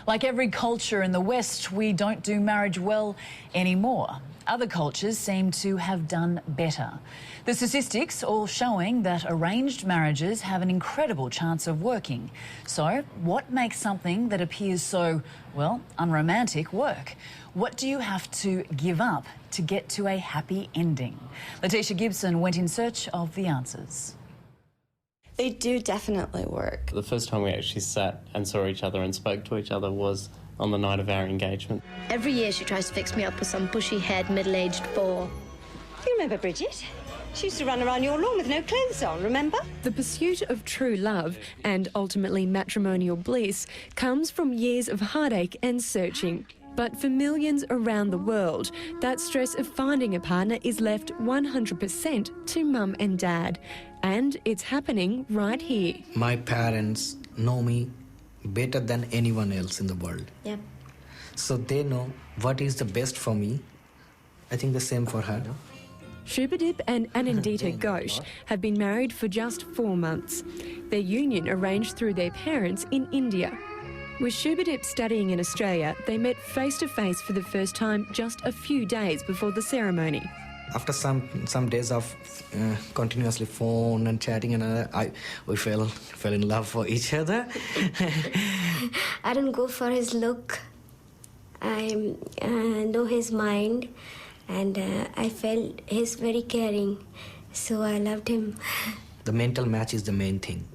Like every culture in the West, we don't do marriage well anymore. Other cultures seem to have done better. The statistics all showing that arranged marriages have an incredible chance of working. So what makes something that appears so, well, unromantic work? What do you have to give up to get to a happy ending? Letitia Gibson went in search of the answers. They do definitely work. The first time we actually sat and saw each other and spoke to each other was on the night of our engagement. Every year she tries to fix me up with some bushy-haired, middle-aged bore. You remember Bridget? She used to run around your lawn with no clothes on, remember? The pursuit of true love and ultimately matrimonial bliss comes from years of heartache and searching. But for millions around the world, that stress of finding a partner is left 100% to mum and dad. And it's happening right here. My parents know me better than anyone else in the world. Yep. So they know what is the best for me. I think the same for her. Shubhadeep and Anandita Ghosh have been married for just 4 months. Their union arranged through their parents in India. With Shubhadeep studying in Australia, they met face-to-face for the first time just a few days before the ceremony. After some days of continuously phone and chatting, and we fell in love for each other. I don't go for his look. I know his mind, and I felt he's very caring, so I loved him. The mental match is the main thing.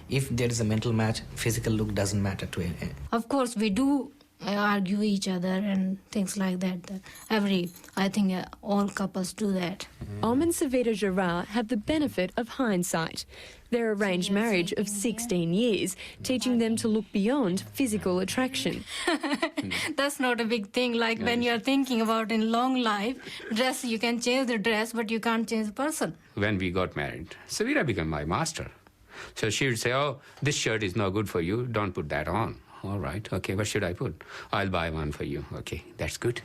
If there is a mental match, physical look doesn't matter to it. Of course, we do argue each other and things like that. I think all couples do that. Om and Savita Jara have the benefit of hindsight. Their arranged marriage of 16 years, teaching them to look beyond physical attraction. That's not a big thing. Like when you're thinking about in long life, dress, you can change the dress, but you can't change the person. When we got married, Savita became my master. So she would say, oh, this shirt is no good for you, don't put that on. All right, okay, what should I put? I'll buy one for you. Okay, that's good.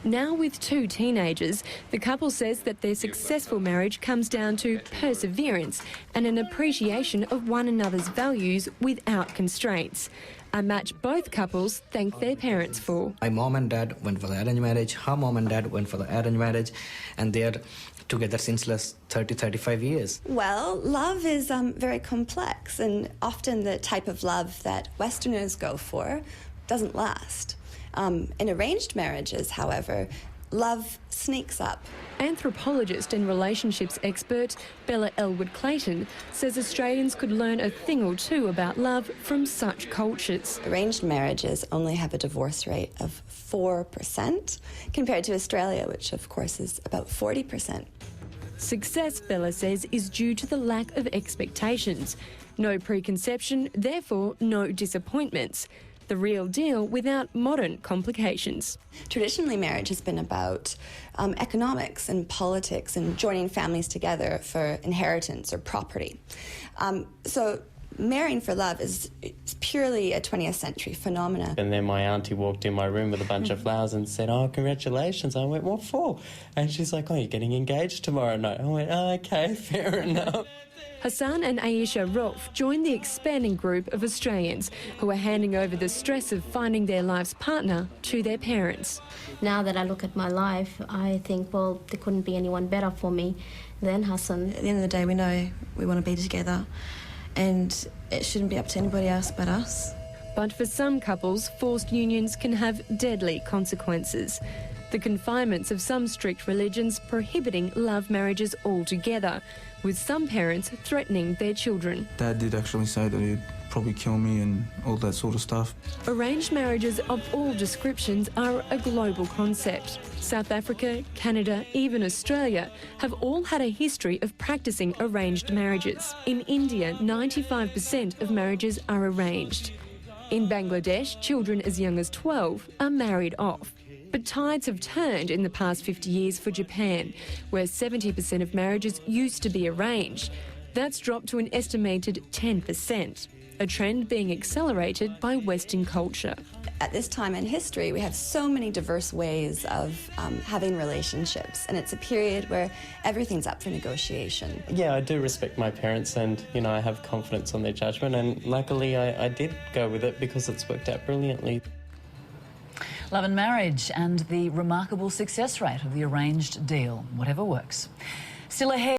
Now with 2 teenagers, the couple says that their successful marriage comes down to perseverance and an appreciation of one another's values without constraints. A match both couples thank their parents for. My mom and dad went for the arranged marriage, her mom and dad went for the arranged marriage, and they're together since last 35 years. Well, love is very complex, and often the type of love that Westerners go for doesn't last. In arranged marriages, however, love sneaks up. Anthropologist and relationships expert Bella Elwood-Clayton says Australians could learn a thing or two about love from such cultures. Arranged marriages only have a divorce rate of 4% compared to Australia, which of course is about 40%. Success, Bella says, is due to the lack of expectations. No preconception, therefore no disappointments. The real deal without modern complications. Traditionally, marriage has been about economics and politics and joining families together for inheritance or property. So marrying for love is purely a 20th century phenomenon. And then my auntie walked in my room with a bunch of flowers and said, oh, congratulations. I went, what for? And she's like, oh, you're getting engaged tomorrow night. I went, oh, okay, fair enough. Hassan and Aisha Rolf joined the expanding group of Australians who are handing over the stress of finding their life's partner to their parents. Now that I look at my life, I think, well, there couldn't be anyone better for me than Hassan. At the end of the day, we know we want to be together, and it shouldn't be up to anybody else but us. But for some couples, forced unions can have deadly consequences. The confinements of some strict religions prohibiting love marriages altogether, with some parents threatening their children. Dad did actually say that he'd probably kill me and all that sort of stuff. Arranged marriages of all descriptions are a global concept. South Africa, Canada, even Australia have all had a history of practising arranged marriages. In India, 95% of marriages are arranged. In Bangladesh, children as young as 12 are married off. But tides have turned in the past 50 years for Japan, where 70% of marriages used to be arranged. That's dropped to an estimated 10%, a trend being accelerated by Western culture. at this time in history, we have so many diverse ways of having relationships, and it's a period where everything's up for negotiation. Yeah, I do respect my parents, and I have confidence on their judgment, and luckily I did go with it because it's worked out brilliantly. Love and marriage and the remarkable success rate of the arranged deal. Whatever works. Still ahead.